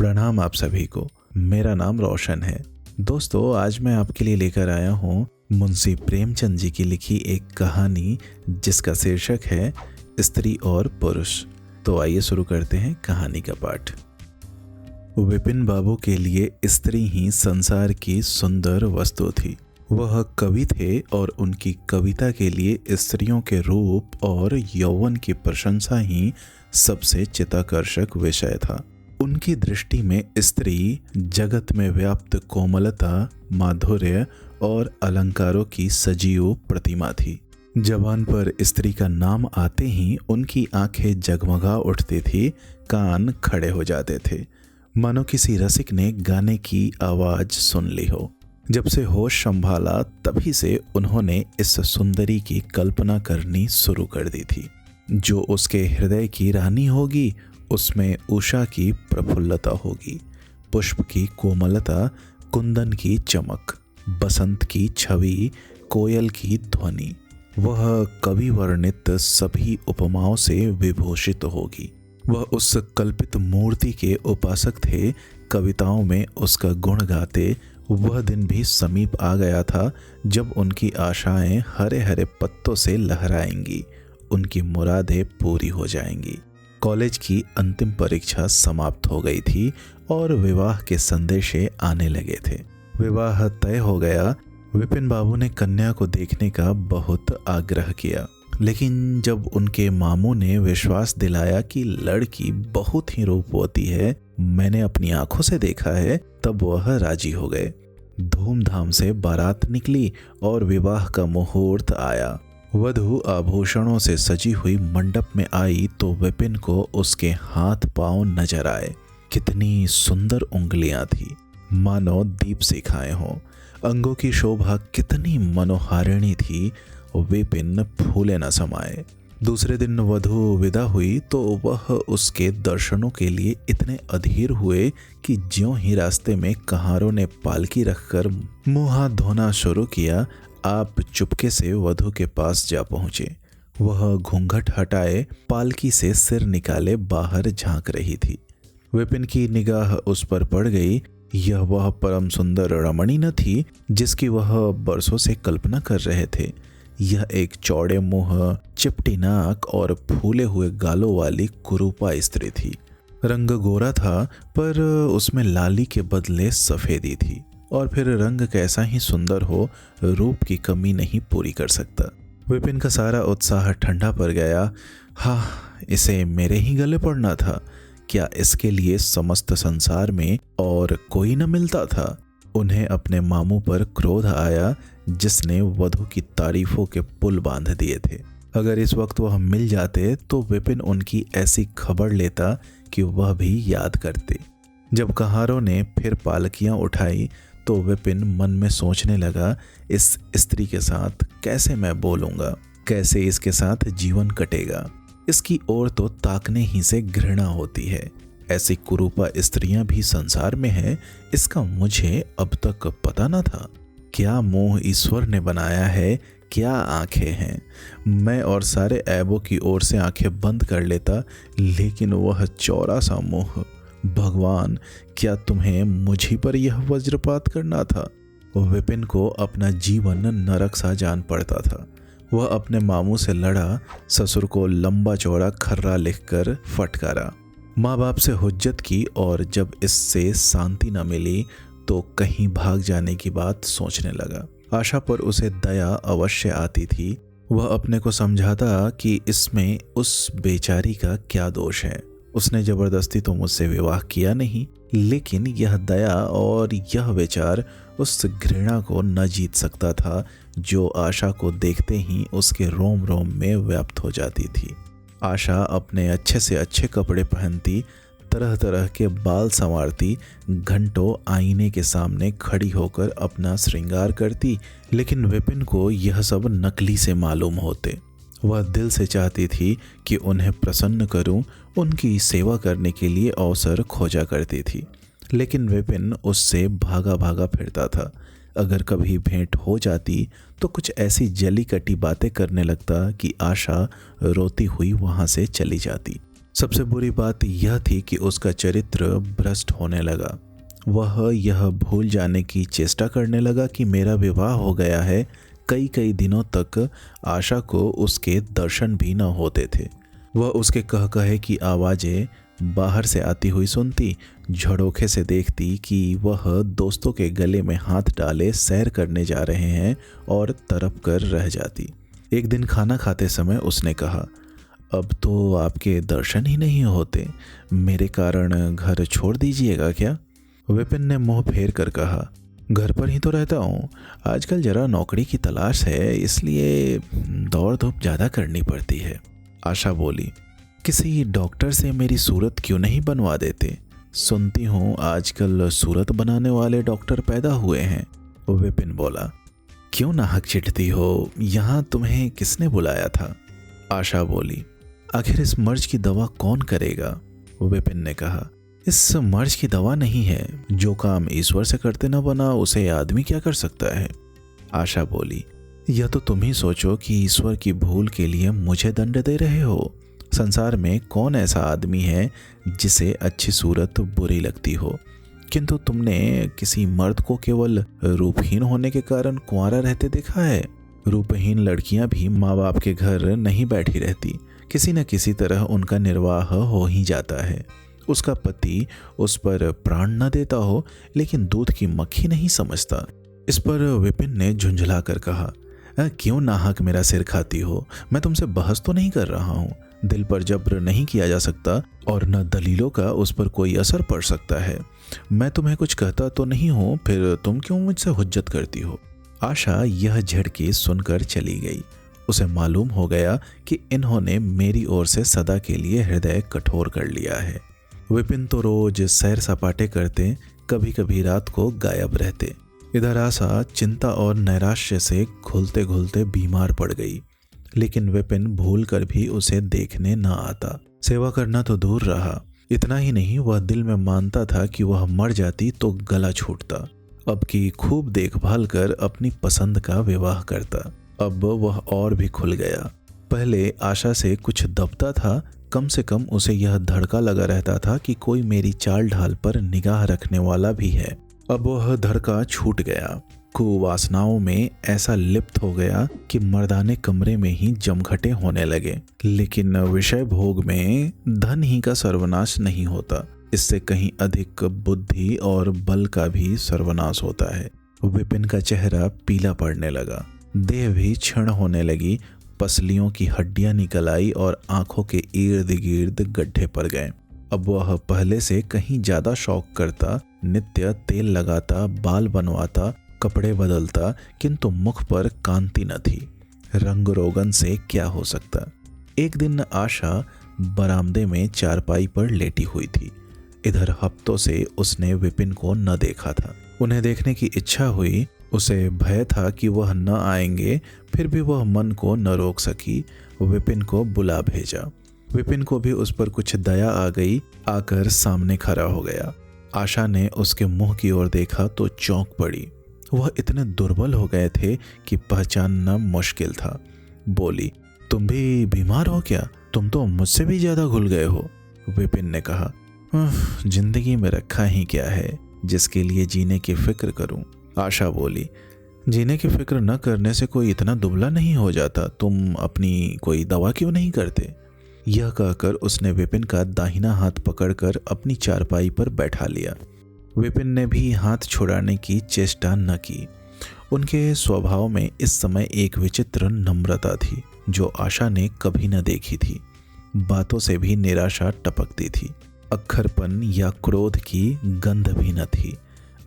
प्रणाम आप सभी को। मेरा नाम रोशन है। दोस्तों, आज मैं आपके लिए लेकर आया हूँ मुंशी प्रेमचंद जी की लिखी एक कहानी जिसका शीर्षक है स्त्री और पुरुष। तो आइए शुरू करते हैं कहानी का पाठ। विपिन बाबू के लिए स्त्री ही संसार की सुंदर वस्तु थी। वह कवि थे और उनकी कविता के लिए स्त्रियों के रूप और यौवन की प्रशंसा ही सबसे चित्ताकर्षक विषय था। उनकी दृष्टि में स्त्री जगत में व्याप्त कोमलता, माधुर्य और अलंकारों की सजीव प्रतिमा थी। जबान पर स्त्री का नाम आते ही उनकी आंखें जगमगा उठती थी, कान खड़े हो जाते थे, मानो किसी रसिक ने गाने की आवाज सुन ली हो। जब से होश संभाला तभी से उन्होंने इस सुंदरी की कल्पना करनी शुरू कर दी थी। जो उसके हृदय की रानी होगी उसमें उषा की प्रफुल्लता होगी, पुष्प की कोमलता, कुंदन की चमक, बसंत की छवि, कोयल की ध्वनि। वह कवि वर्णित सभी उपमाओं से विभूषित होगी। वह उस कल्पित मूर्ति के उपासक थे। कविताओं में उसका गुण गाते वह दिन भी समीप आ गया था जब उनकी आशाएं हरे हरे पत्तों से लहराएंगी, उनकी मुरादें पूरी हो जाएंगी। कॉलेज की अंतिम परीक्षा समाप्त हो गई थी और विवाह के संदेशे आने लगे थे। विवाह तय हो गया। विपिन बाबू ने कन्या को देखने का बहुत आग्रह किया, लेकिन जब उनके मामू ने विश्वास दिलाया कि लड़की बहुत ही रूपवती है, मैंने अपनी आंखों से देखा है, तब वह राजी हो गए। धूमधाम से बारात निकली और विवाह का मुहूर्त आया। वधू आभूषणों से सजी हुई मंडप में आई तो विपिन को उसके हाथ पांव नजर आए। कितनी सुंदर उंगलियां थी, मानो दीप सिखाए हों। अंगों की शोभा कितनी मनोहारिणी थी, विपिन फूले न समाये। दूसरे दिन वधू विदा हुई तो वह उसके दर्शनों के लिए इतने अधीर हुए कि ज्यों ही रास्ते में कहारों ने पालकी रखकर मुंह हाथ धोना शुरू किया, आप चुपके से वधू के पास जा पहुंचे। वह घूंघट हटाए पालकी से सिर निकाले बाहर झांक रही थी। विपिन की निगाह उस पर पड़ गई। यह वह परम सुंदर रमणी न थी जिसकी वह बरसों से कल्पना कर रहे थे। यह एक चौड़े मुंह, चिपटी नाक और फूले हुए गालों वाली कुरूपा स्त्री थी। रंग गोरा था पर उसमें लाली के बदले सफेदी थी, और फिर रंग कैसा ही सुंदर हो, रूप की कमी नहीं पूरी कर सकता। विपिन का सारा उत्साह ठंडा पड़ गया। हाँ, इसे मेरे ही गले पड़ना था। क्या इसके लिए समस्त संसार में और कोई न मिलता था? उन्हें अपने मामू पर क्रोध आया जिसने वधू की तारीफों के पुल बांध दिए थे। अगर इस वक्त वह मिल जाते तो विपिन उनकी ऐसी खबर लेता कि वह भी याद करते। जब कहारों ने फिर पालकियां उठाई तो विपिन मन में सोचने लगा, इस स्त्री के साथ कैसे मैं बोलूंगा, कैसे इसके साथ जीवन कटेगा। इसकी ओर तो ताकने ही से घृणा होती है। ऐसी कुरूपा स्त्रियां भी संसार में हैं, इसका मुझे अब तक पता न था। क्या मुंह ईश्वर ने बनाया है, क्या आंखें हैं। मैं और ऐबों ऐबों की ओर से आंखें बंद कर लेता, लेकिन वह चौड़ा सा मुंह। भगवान, क्या तुम्हें मुझी पर यह वज्रपात करना था? विपिन को अपना जीवन नरक सा जान पड़ता था। वह अपने मामू से लड़ा, ससुर को लंबा चौड़ा खर्रा लिखकर फटकारा, माँ बाप से हुज्जत की, और जब इससे शांति न मिली तो कहीं भाग जाने की बात सोचने लगा। आशा पर उसे दया अवश्य आती थी। वह अपने को समझाता कि इसमें उस बेचारी का क्या दोष है। उसने जबरदस्ती तो मुझसे विवाह किया नहीं, लेकिन यह दया और यह विचार उस घृणा को न जीत सकता था जो आशा को देखते ही उसके रोम रोम में व्याप्त हो जाती थी। आशा अपने अच्छे से अच्छे कपड़े पहनती, तरह तरह के बाल संवारती, घंटों आईने के सामने खड़ी होकर अपना श्रृंगार करती, लेकिन विपिन को यह सब नकली से मालूम होते। वह दिल से चाहती थी कि उन्हें प्रसन्न करूं, उनकी सेवा करने के लिए अवसर खोजा करती थी, लेकिन विपिन उससे भागा भागा फिरता था। अगर कभी भेंट हो जाती तो कुछ ऐसी जली कटी बातें करने लगता कि आशा रोती हुई वहां से चली जाती। सबसे बुरी बात यह थी कि उसका चरित्र भ्रष्ट होने लगा। वह यह भूल जाने की चेष्टा करने लगा कि मेरा विवाह हो गया है। कई कई दिनों तक आशा को उसके दर्शन भी न होते थे। वह उसके कह कहे की आवाज़ें बाहर से आती हुई सुनती, झरोखे से देखती कि वह दोस्तों के गले में हाथ डाले सैर करने जा रहे हैं और तड़प कर रह जाती। एक दिन खाना खाते समय उसने कहा, अब तो आपके दर्शन ही नहीं होते, मेरे कारण घर छोड़ दीजिएगा क्या? विपिन ने मुंह फेर कर कहा, घर पर ही तो रहता हूँ, आजकल जरा नौकरी की तलाश है, इसलिए दौड़ धूप ज़्यादा करनी पड़ती है। आशा बोली, किसी डॉक्टर से मेरी सूरत क्यों नहीं बनवा देते? सुनती हूँ आजकल सूरत बनाने वाले डॉक्टर पैदा हुए हैं। विपिन बोला, क्यों नाहक चिढ़ती हो, यहाँ तुम्हें किसने बुलाया था? आशा बोली, आखिर इस मर्ज की दवा कौन करेगा? विपिन ने कहा, इस मर्ज की दवा नहीं है, जो काम ईश्वर से करते न बना उसे आदमी क्या कर सकता है? आशा बोली, यह तो तुम ही सोचो कि ईश्वर की भूल के लिए मुझे दंड दे रहे हो। संसार में कौन ऐसा आदमी है जिसे अच्छी सूरत बुरी लगती हो, किंतु तुमने किसी मर्द को केवल रूपहीन होने के कारण कुंवारा रहते देखा है? रूपहीन लड़कियां भी माँ बाप के घर नहीं बैठी रहती, किसी न किसी तरह उनका निर्वाह हो ही जाता है। उसका पति उस पर प्राण न देता हो, लेकिन दूध की मक्खी नहीं समझता। इस पर विपिन ने झुंझला कर कहा, क्यों नाहक मेरा सिर खाती हो? मैं तुमसे बहस तो नहीं कर रहा हूँ। दिल पर जब्र नहीं किया जा सकता और न दलीलों का उस पर कोई असर पड़ सकता है। मैं तुम्हें कुछ कहता तो नहीं हूँ, फिर तुम क्यों मुझसे हुज्जत करती हो? आशा यह झड़की सुनकर चली गई। उसे मालूम हो गया कि इन्होंने मेरी ओर से सदा के लिए हृदय कठोर कर लिया है। विपिन तो रोज सैर सपाटे करते, कभी कभी रात को गायब रहते। इधर आशा चिंता और नैराश्य से घुलते घुलते बीमार पड़ गई, लेकिन विपिन भूल कर भी उसे देखने न आता। सेवा करना तो दूर रहा, इतना ही नहीं, वह दिल में मानता था कि वह मर जाती तो गला छूटता। अब की खूब देखभाल कर अपनी पसंद का विवाह करता। अब वह और भी खुल गया। पहले आशा से कुछ दबता था, कम से कम उसे यह धड़का लगा रहता था कि कोई मेरी चाल ढाल पर निगाह रखने वाला भी है। अब वह धड़का छूट गया। कुवासनाओं में ऐसा लिप्त हो गया कि मर्दाने कमरे में ही जमघटे होने लगे। लेकिन विषय भोग में धन ही का सर्वनाश नहीं होता, इससे कहीं अधिक बुद्धि और बल का भी सर्वनाश होता है। विपिन का चेहरा पीला पड़ने लगा, देह भी क्षीण होने लगी, पसलियों की हड्डियां निकल आई और आंखों के इर्द गिर्द गड्ढे पड़ गए। अब वह पहले से कहीं ज्यादा शौक करता, नित्य तेल लगाता, बाल बनवाता, कपड़े बदलता, किंतु मुख पर कांति न थी। रंग रोगन से क्या हो सकता? एक दिन आशा बरामदे में चारपाई पर लेटी हुई थी। इधर हफ्तों से उसने विपिन को न देखा था। उन्हें देखने की इच्छा हुई। उसे भय था कि वह न आएंगे, फिर भी वह मन को न रोक सकी। विपिन को बुला भेजा। विपिन को भी उस पर कुछ दया आ गई, आकर सामने खड़ा हो गया। आशा ने उसके मुंह की ओर देखा तो चौंक पड़ी। वह इतने दुर्बल हो गए थे कि पहचानना मुश्किल था। बोली, तुम भी बीमार हो क्या? तुम तो मुझसे भी ज्यादा घुल गए हो। विपिन ने कहा, जिंदगी में रखा ही क्या है जिसके लिए जीने की फिक्र करूं। आशा बोली, जीने की फिक्र न करने से कोई इतना दुबला नहीं हो जाता, तुम अपनी कोई दवा क्यों नहीं करते? यह कहकर उसने विपिन का दाहिना हाथ पकड़कर अपनी चारपाई पर बैठा लिया। विपिन ने भी हाथ छुड़ाने की चेष्टा न की। उनके स्वभाव में इस समय एक विचित्र नम्रता थी जो आशा ने कभी न देखी थी। बातों से भी निराशा टपकती थी। अक्खरपन या क्रोध की गंध भी न थी।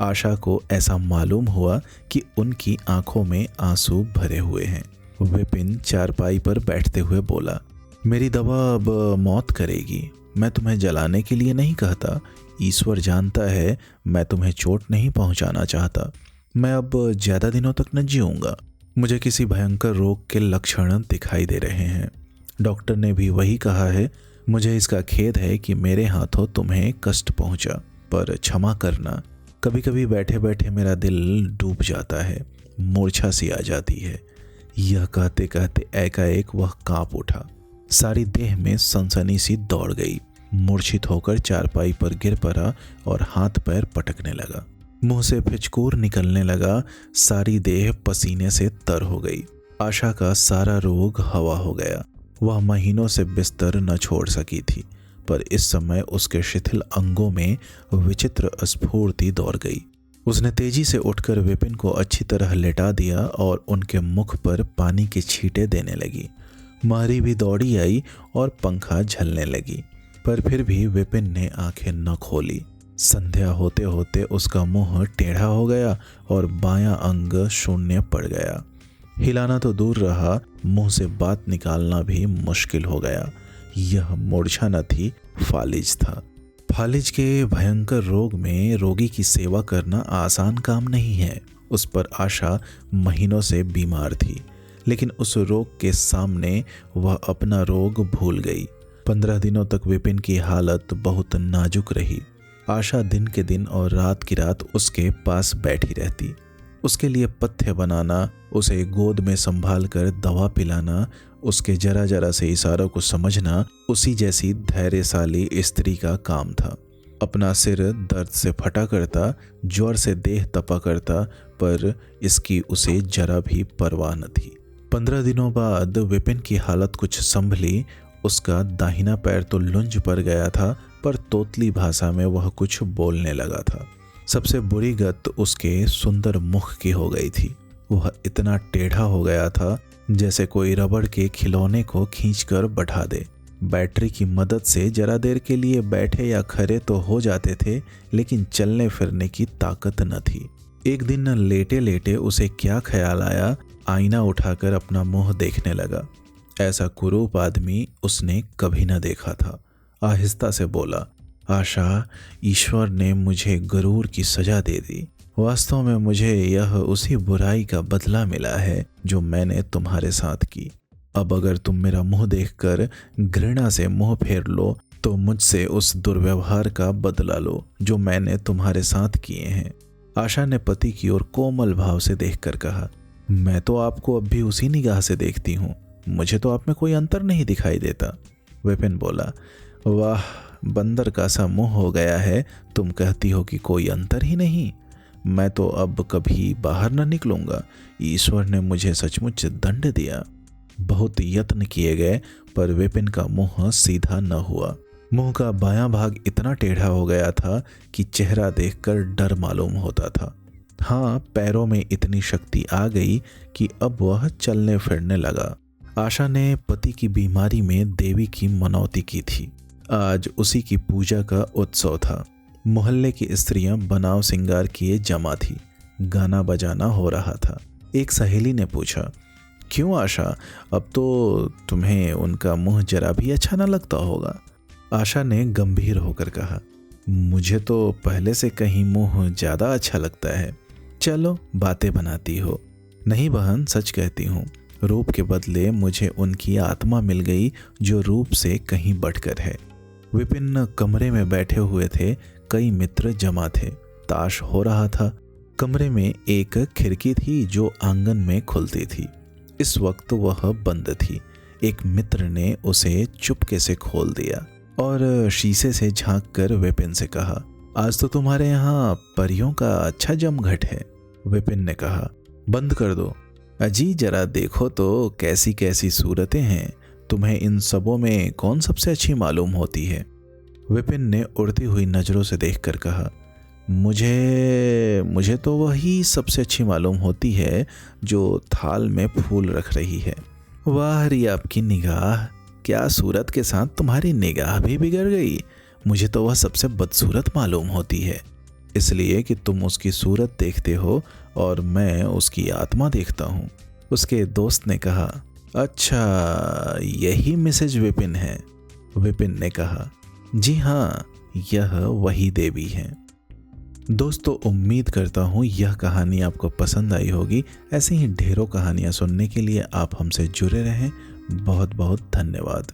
आशा को ऐसा मालूम हुआ कि उनकी आंखों में आंसू भरे हुए हैं। विपिन चारपाई पर बैठते हुए बोला, मेरी दवा अब मौत करेगी। मैं तुम्हें जलाने के लिए नहीं कहता। ईश्वर जानता है मैं तुम्हें चोट नहीं पहुंचाना चाहता। मैं अब ज्यादा दिनों तक न जीऊंगा। मुझे किसी भयंकर रोग के लक्षण दिखाई दे रहे हैं। डॉक्टर ने भी वही कहा है। मुझे इसका खेद है कि मेरे हाथों तुम्हें कष्ट पहुंचा, पर क्षमा करना। कभी कभी बैठे बैठे मेरा दिल डूब जाता है, मूर्छा सी आ जाती है। यह कहते कहते एकाएक वह कांप उठा। सारी देह में सनसनी सी दौड़ गई। मूर्छित होकर चारपाई पर गिर पड़ा और हाथ पैर पटकने लगा। मुंह से फिचकोर निकलने लगा। सारी देह पसीने से तर हो गई। आशा का सारा रोग हवा हो गया। वह महीनों से बिस्तर न छोड़ सकी थी, पर इस समय उसके शिथिल अंगों में विचित्र स्फूर्ति दौड़ गई। उसने तेजी से उठकर विपिन को अच्छी तरह लेटा दिया और उनके मुख पर पानी के छींटे देने लगी। मारी भी दौड़ी आई और पंखा झलने लगी, पर फिर भी विपिन ने आंखें न खोली। संध्या होते होते उसका मुंह टेढ़ा हो गया और बायां अंग शून्य पड़ गया। हिलाना तो दूर रहा, मुंह से बात निकालना भी मुश्किल हो गया। यह मूर्छा न थी, फालिज था। फालिज के भयंकर रोग में रोगी की सेवा करना आसान काम नहीं है। उस पर आशा महीनों से बीमार थी, लेकिन उस रोग के सामने वह अपना रोग भूल गई। 15 दिनों तक विपिन की हालत बहुत नाजुक रही। आशा दिन के दिन और रात की रात उसके पास बैठी रहती। उसके लिए पथ्य बनाना, उसे गोद में संभाल कर दवा पिलाना, उसके जरा जरा से इशारों को समझना उसी जैसी धैर्यशाली स्त्री का काम था। अपना सिर दर्द से फटा करता, ज्वर से देह तपा करता, पर इसकी उसे जरा भी परवाह न थी। 15 दिनों बाद विपिन की हालत कुछ संभली। उसका दाहिना पैर तो लुंज पर गया था, पर तोतली भाषा में वह कुछ बोलने लगा था। सबसे बुरी गत उसके सुंदर मुख की हो गई थी। वह इतना टेढ़ा हो गया था जैसे कोई रबड़ के खिलौने को खींचकर बढ़ा दे। बैटरी की मदद से जरा देर के लिए बैठे या खड़े तो हो जाते थे, लेकिन चलने फिरने की ताकत न थी। एक दिन लेटे लेटे उसे क्या ख्याल आया, आईना उठाकर अपना मुंह देखने लगा। ऐसा कुरूप आदमी उसने कभी न देखा था। आहिस्ता से बोला, आशा, ईश्वर ने मुझे गरूर की सजा दे दी। वास्तव में मुझे यह उसी बुराई का बदला मिला है जो मैंने तुम्हारे साथ की। अब अगर तुम मेरा मुंह देखकर घृणा से मुंह फेर लो तो मुझसे उस दुर्व्यवहार का बदला लो जो मैंने तुम्हारे साथ किए हैं। आशा ने पति की ओर कोमल भाव से देखकर कहा, मैं तो आपको अब भी उसी निगाह से देखती हूँ, मुझे तो आप में कोई अंतर नहीं दिखाई देता। विपिन बोला, वाह, बंदर का सा मुंह हो गया है, तुम कहती हो कि कोई अंतर ही नहीं। मैं तो अब कभी बाहर न निकलूंगा। ईश्वर ने मुझे सचमुच दंड दिया। बहुत यत्न किए गए, पर विपिन का मुंह सीधा न हुआ। मुंह का बायां भाग इतना टेढ़ा हो गया था कि चेहरा देखकर डर मालूम होता था। हाँ, पैरों में इतनी शक्ति आ गई कि अब वह चलने फिरने लगा। आशा ने पति की बीमारी में देवी की मनौती की थी। आज उसी की पूजा का उत्सव था। मोहल्ले की स्त्रियां बनाव सिंगार किए जमा थी। गाना बजाना हो रहा था। एक सहेली ने पूछा, क्यों आशा, अब तो तुम्हें उनका मुंह जरा भी अच्छा न लगता होगा। आशा ने गंभीर होकर कहा, मुझे तो पहले से कहीं मुंह ज्यादा अच्छा लगता है। चलो, बातें बनाती हो। नहीं बहन, सच कहती हूँ, रूप के बदले मुझे उनकी आत्मा मिल गई जो रूप से कहीं बढ़कर है। विपिन कमरे में बैठे हुए थे। कई मित्र जमा थे। ताश हो रहा था। कमरे में एक खिड़की थी जो आंगन में खुलती थी। इस वक्त वह बंद थी। एक मित्र ने उसे चुपके से खोल दिया और शीशे से झांक कर विपिन से कहा, आज तो तुम्हारे यहाँ परियों का अच्छा जमघट है। विपिन ने कहा, बंद कर दो। अजी, जरा देखो तो कैसी कैसी सूरतें हैं। तुम्हें इन सबों में कौन सबसे अच्छी मालूम होती है? विपिन ने उड़ती हुई नजरों से देखकर कहा, मुझे तो वही सबसे अच्छी मालूम होती है जो थाल में फूल रख रही है। वाह री आपकी निगाह, क्या सूरत के साथ तुम्हारी निगाह भी बिगड़ गई। मुझे तो वह सबसे बदसूरत मालूम होती है, इसलिए कि तुम उसकी सूरत देखते हो और मैं उसकी आत्मा देखता हूँ। उसके दोस्त ने कहा, अच्छा, यही मिसेज विपिन है। विपिन ने कहा, जी हाँ, यह वही देवी है। दोस्तों, उम्मीद करता हूँ यह कहानी आपको पसंद आई होगी। ऐसे ही ढेरों कहानियाँ सुनने के लिए आप हमसे जुड़े रहें। बहुत बहुत धन्यवाद।